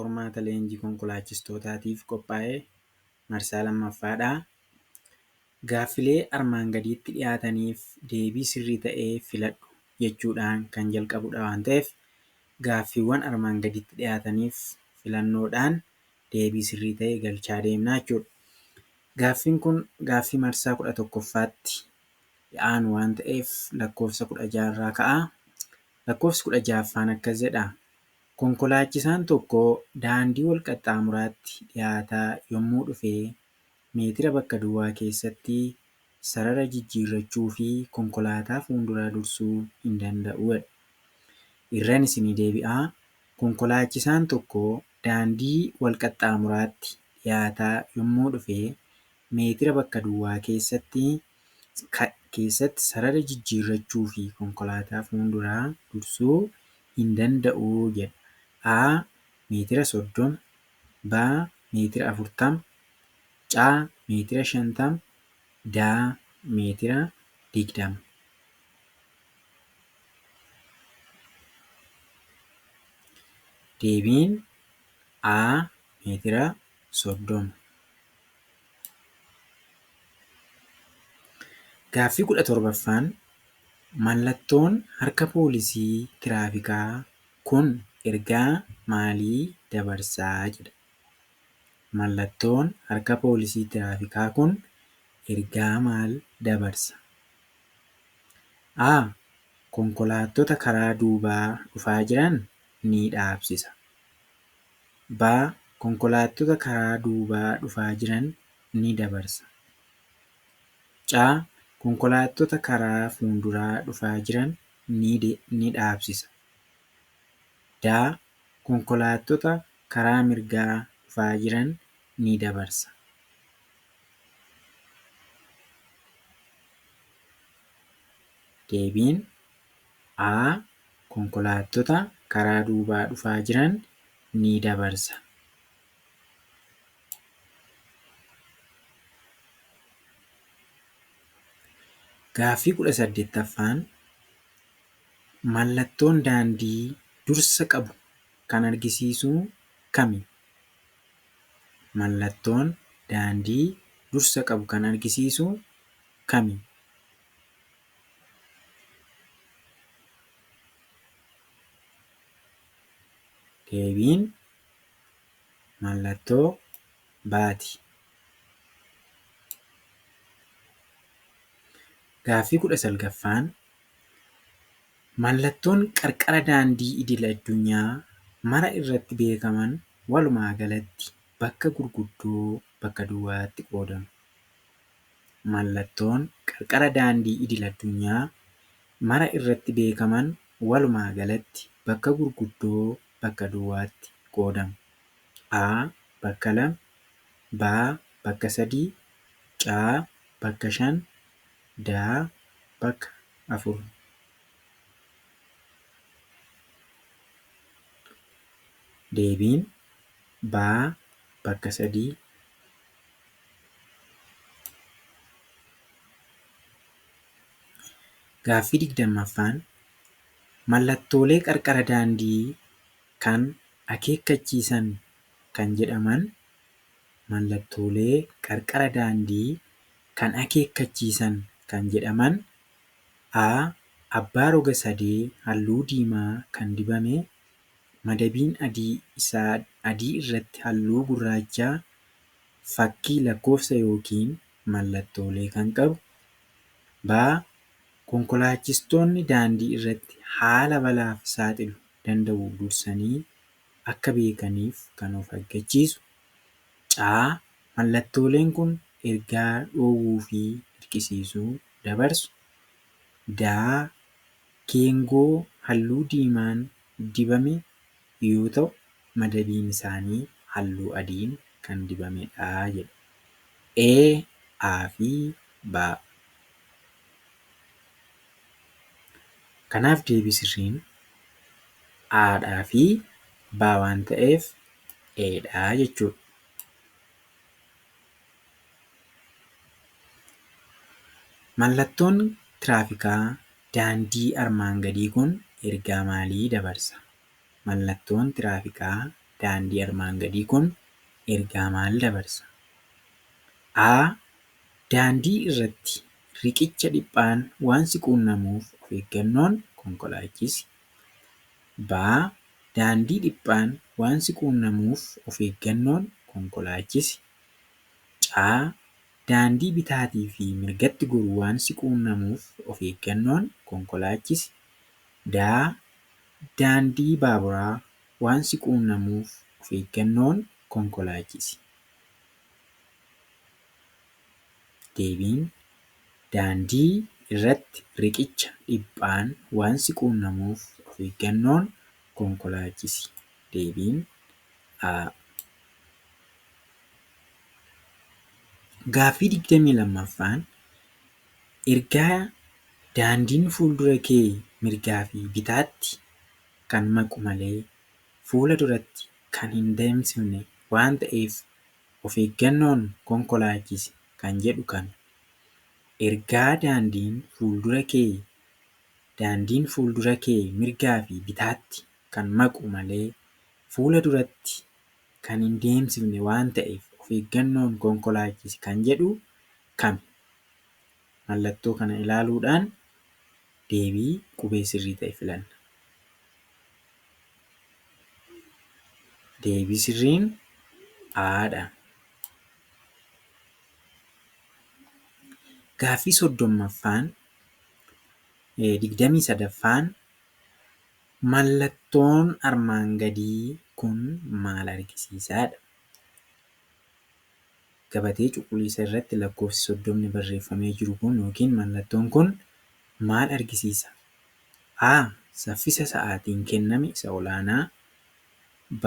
Qormaata leenjii konkolaachistootaatiif qophaa'e marsaa lammaffaadha. Gaaffilee armaan gadiitti dhiyaataniif deebii sirrii ta'e filadhu jechuudhaan kan jalqabudha waan ta'eef gaaffiiwwan armaan gadiitti dhiyaataniif filannoodhaan deebii sirrii ta'e galchaa deemnaa jechuudha. Gaaffiin kun gaaffii marsaa 11ffaatti aanu waan ta'eef lakkoofsa 16 irraa ka'a. Lakkoofsi 16ffaan akkas jedha. Konkolaachisaan tokko daandii wal qaxxaamuraatti dhiyaataa yommuu dhufe meetira bakka duwwaa keessatti sarara jijjiirrachuu fi konkolaataa fuulduraa dursuu hin danda'udha. Irraan isinii deebi'aa. Konkolaachisaan tokko daandii wal qaxxaamuraatti dhiyaataa yommuu dhufe meetira bakka duwwaa keessatti sarara jijjiirrachuu fi konkolaataa fuulduraa dursuu hin danda'u jedha. A. meetira 30 B. meetira 40 C. meetira 50 D. meetira 20. Deebiin A. meetira 30. Gaaffii 17ffaan mallattoon harka poolisii tiraafikaa kun ergaa maalii dabarsaa jedha. Mallattoon harka poolisii tiraafikaa kun ergaa maal dabarsa? A. konkolaattota karaa duubaa dhufaa jiran ni dhaabsisa. B. konkolaattota karaa duubaa dhufaa jiran ni dabarsa. C. konkolaattota karaa fuulduraa dhufaa jiran ni dhaabsisa. D. konkolaattota karaa mirgaa dhufaa jiran ni dabarsa. Deebiin A. konkolaattota karaa duubaa dhufaa jiran ni dabarsa. Gaaffii 18ffaan mallattoon daandii dursa qabu kan argisiisu kami? Mallattoon daandii dursa qabu kan argisiisu kami? Deebiin mallattoo B'ti. Gaaffii 19ffaan mallattoon qarqara daandii idil-addunyaa mara irratti beekaman walumaa galatti bakka gurguddoo bakka duwwaatti qoodamu. Mallattoon qarqara daandii idil-addunyaa mara irratti beekaman walumaa galatti bakka gurguddoo bakka duwwaatti qoodamu. A. bakka 2 B. bakka 3 C. bakka 5 D. bakka 4. Deebiin B. bakka 3. Gaaffii 20ffaan mallattoolee qarqara daandii kan akeekkachiisan kan jedhaman mallattoolee qarqara daandii kan akeekkachiisan kan jedhaman A. abbaa roga sadee halluu diimaa kan dibame madabiin adii irratti halluu gurraacha fakkii lakkoofsa yookiin mallattoolee kan qabu. B. konkolaachistoonni daandii irratti haala balaaf saaxilu danda'u dursanii akka beekaniif kan of eeggachiisu. C. mallattooleen kun ergaa dhoowwuu fi dirqisiisuu dabarsu. D. geengoo halluu diimaan dibame yoo ta'u madabiin isaanii halluu adiin kan dibamedha jedha. E, A fi B. Kanaaf deebii sirriin Aadhaa fi B waan ta'eef Eedhaa jechuudha. Mallattoon tiraafikaa daandii armaan gadii kun ergaa maalii dabarsa? Mallattoon tiraafikaa daandii armaan gadii kun ergaa maal dabarsa? A. Daandii irratti riqicha dhiphaan waan si quunnamuuf of eeggannoon konkolaachisi. B. Daandii dhiphaan waan si quunnamuuf of eeggannoon konkolaachisi. C. Daandii bitaatii fi mirgatti goru waan si quunnamuuf of eeggannoon konkolaachisi. D. Daandii baaburaa waan si quunnamuuf of eeggannoon konkolaachisi. Deebiin daandii irratti riqicha dhiphaan waan si quunnamuuf of eeggannoon konkolaachisi. Deebiin A. Gaaffii 22ffaan ergaa daandiin fuuldura kee mirgaa fi bitaatti kan maqu malee fuula duratti kan hin deemsifne waan ta'eef of eeggannoon konkolaachisi kan jedhu kami? Ergaa daandiin fuuldura kee mirgaa fi bitaatti kan maqu malee fuula duratti kan hin deemsifne waan ta'eef of eeggannoon konkolaachisi kan jedhu kami? Mallattoo kana ilaaluudhaan deebii qubee sirrii ta'e filanna. Deebii sirriin Aadha. Gaaffii 23ffaan mallattoon armaan gadii kun maal argisiisaadha? Gabatee cuquliisa irratti lakkoofsi 30 barreeffamee jiru kun yookiin mallattoon kun maal argisiisa? A. Saffisa sa'aatiin kenname isa olaanaa. B.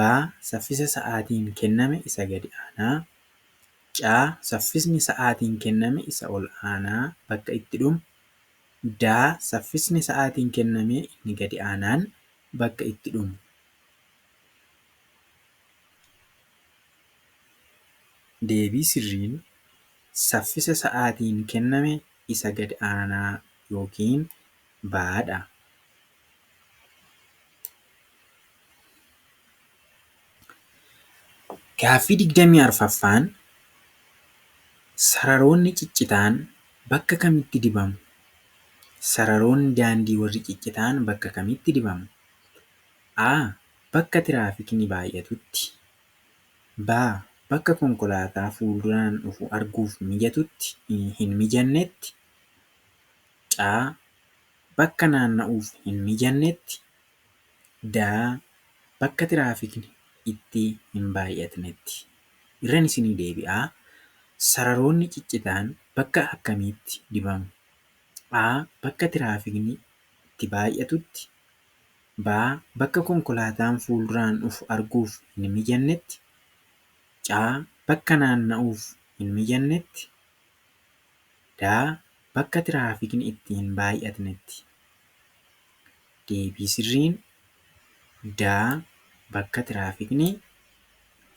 Saffisa sa'aatiin kenname isa gadi aanaa. C. Saffisni sa'aatiin kenname isa ol aanaa bakka itti dhumu. D. Saffisni sa'aatiin kenname inni gadi aanaan bakka itti dhumu. Deebii sirriin saffisa sa'aatiin kenname isa gadi aanaa yookiin B'dha. Gaaffii 24ffaan sararoonni ciccitaan bakka kamitti dibamu? Sararoonni daandii warri ciccitaan bakka kamitti dibamu? A. Bakka tiraafikni baay'atutti. B. Bakka konkolaataa fuulduraan dhufu arguuf mijatutti hin mijannetti. C. Bakka naanna'uuf hin mijannetti. D. Bakka tiraafikni itti hin baay'atnetti. Irran isinii deebi'aa. Sararoonni ciccitaan bakka akkamiitti dibamu? A. Bakka tiraafikni itti baay'atutti. B. Bakka konkolaataan fuulduraan dhufu arguuf hin mijannetti. C. Bakka naanna'uuf hin mijannetti. D. Bakka tiraafikni itti hin baay'atnetti. Deebii sirriin D. Bakka tiraafikni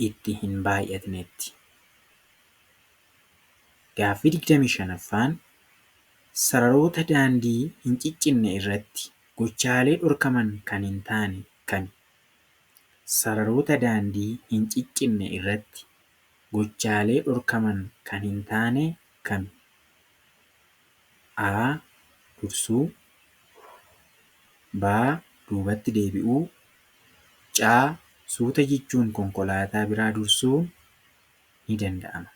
itti hin baay'atnetti. Gaaffii 25ffaan sararoota daandii hin ciccinne irratti gochaalee dhorkaman kan hin taane kami? Sararoota daandii hin ciccinne irratti gochaalee dhorkaman kan hin taane kami? A. Dursuu. B. Duubatti deebi'uu. C. Suuta jechuun konkolaataa biraa dursuu ni danda'ama.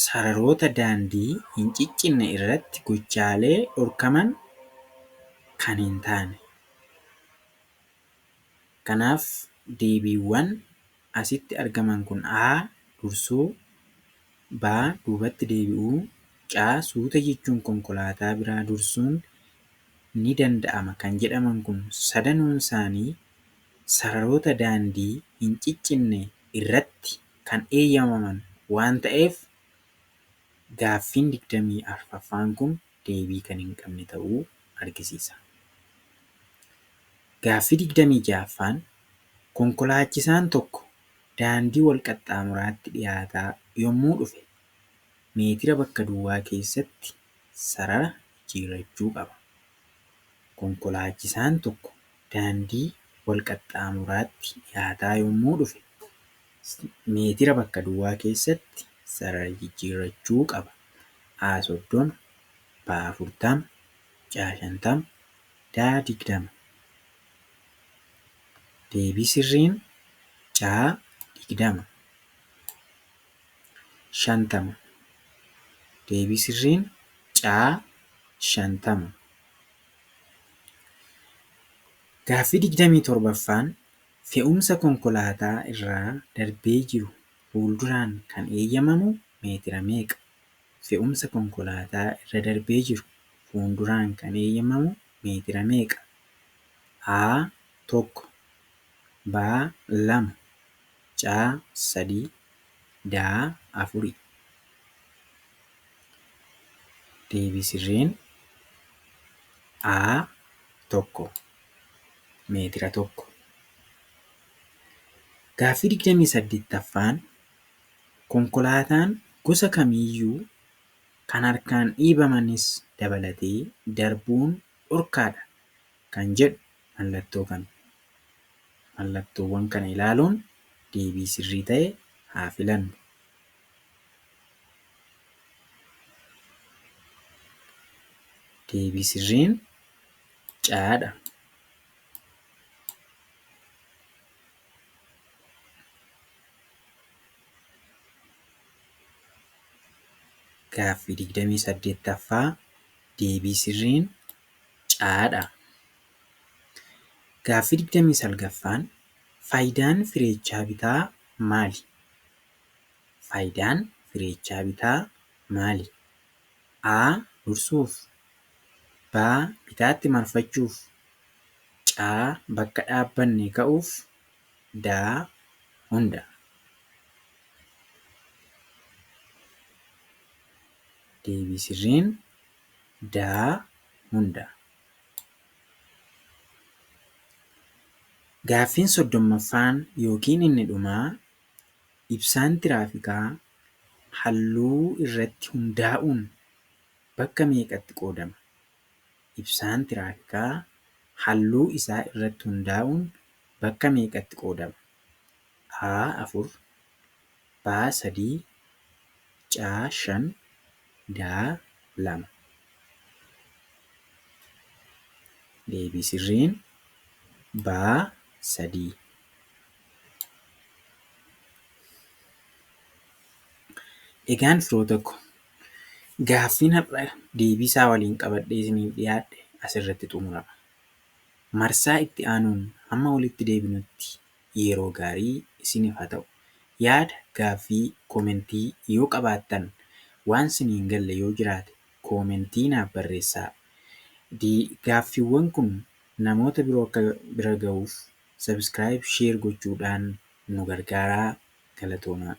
Sararoota daandii hin ciccinne irratti gochaalee dhorkaman kan hin taane. Kanaaf deebiiwwan asitti argaman kun A. Dursuu. B. Duubatti deebi'uu. C. Suuta jechuun konkolaataa biraa dursuun ni danda'ama kan jedhaman kun sadanuun isaanii sararoota daandii hin ciccinne irratti kan eeyyamaman waan ta'eef gaaffiin 24ffaan kun deebii kan hin qabne ta'uu argisiisa. Gaaffii 26ffaan konkolaachisaan tokko daandii wal qaxxaamuraatti dhiyaataa yommuu dhufe meetira bakka duwwaa keessatti sarara jijjiirrachuu qaba. Konkolaachisaan tokko daandii wal qaxxaamuraatti dhiyaataa yommuu dhufe meetira bakka duwwaa keessatti sarara jijjiirrachuu qaba. A 30, B 40, C 50, D 20. Deebii sirriin C 20. 50. Deebii sirriin C 50. Gaaffii 27ffaan fe'umsa konkolaataa irraa darbee jiru fuulduraan kan eeyyamamu meetira meeqa? Fe'umsa konkolaataa irra darbee jiru fuulduraan kan eeyyamamu meetira meeqa? A 1, B 2, C 3, D 4. Deebii sirriin A 1, meetira 1. Gaaffii 28ffaan konkolaataan gosa kamiiyyuu kan harkaan dhiibamanis dabalatee darbuun dhorkaadha kan jedhu mallattoo kami? Mallattoowwan kana ilaaluun deebii sirrii ta'e haa filannu. Deebii sirriin C'dha. Gaaffii 28ffaa deebii sirriin C'dha. Gaaffii 29ffaan faayidaan fireechaa bitaa maali? Faayidaan fireechaa bitaa maali? A. Dursuuf, B. Bitaatti marfachuuf, C. Bakka dhaabbanne ka'uuf, D. Hunda. Deebii sirriin D. Hunda. Gaaffiin 30ffaan yookiin inni dhumaa ibsaan tiraafikaa halluu irratti hundaa'uun bakka meeqatti qoodama? Ibsaan tiraafikaa halluu isaa irratti hundaa'uun bakka meeqatti qoodama? A 4, B 3, C 5, D 2. Deebii sirriin B 3. Egaan firoota koo gaaffiin har'a deebii isaa waliin qabadhee isiniif dhiyaadhe asirratti xumurama. Marsaa itti aanuun hamma walitti deebinutti yeroo gaarii isiniif haa ta'u. Yaada, gaaffii, koomentii yoo qabaattan waan isinii hin galle yoo jiraate koomentii naaf barreessaa. Gaaffiiwwan kun namoota biroo akka bira ga'uuf sabiskiraayib, sheer gochuudhaan nu gargaaraa. Galatoomaa.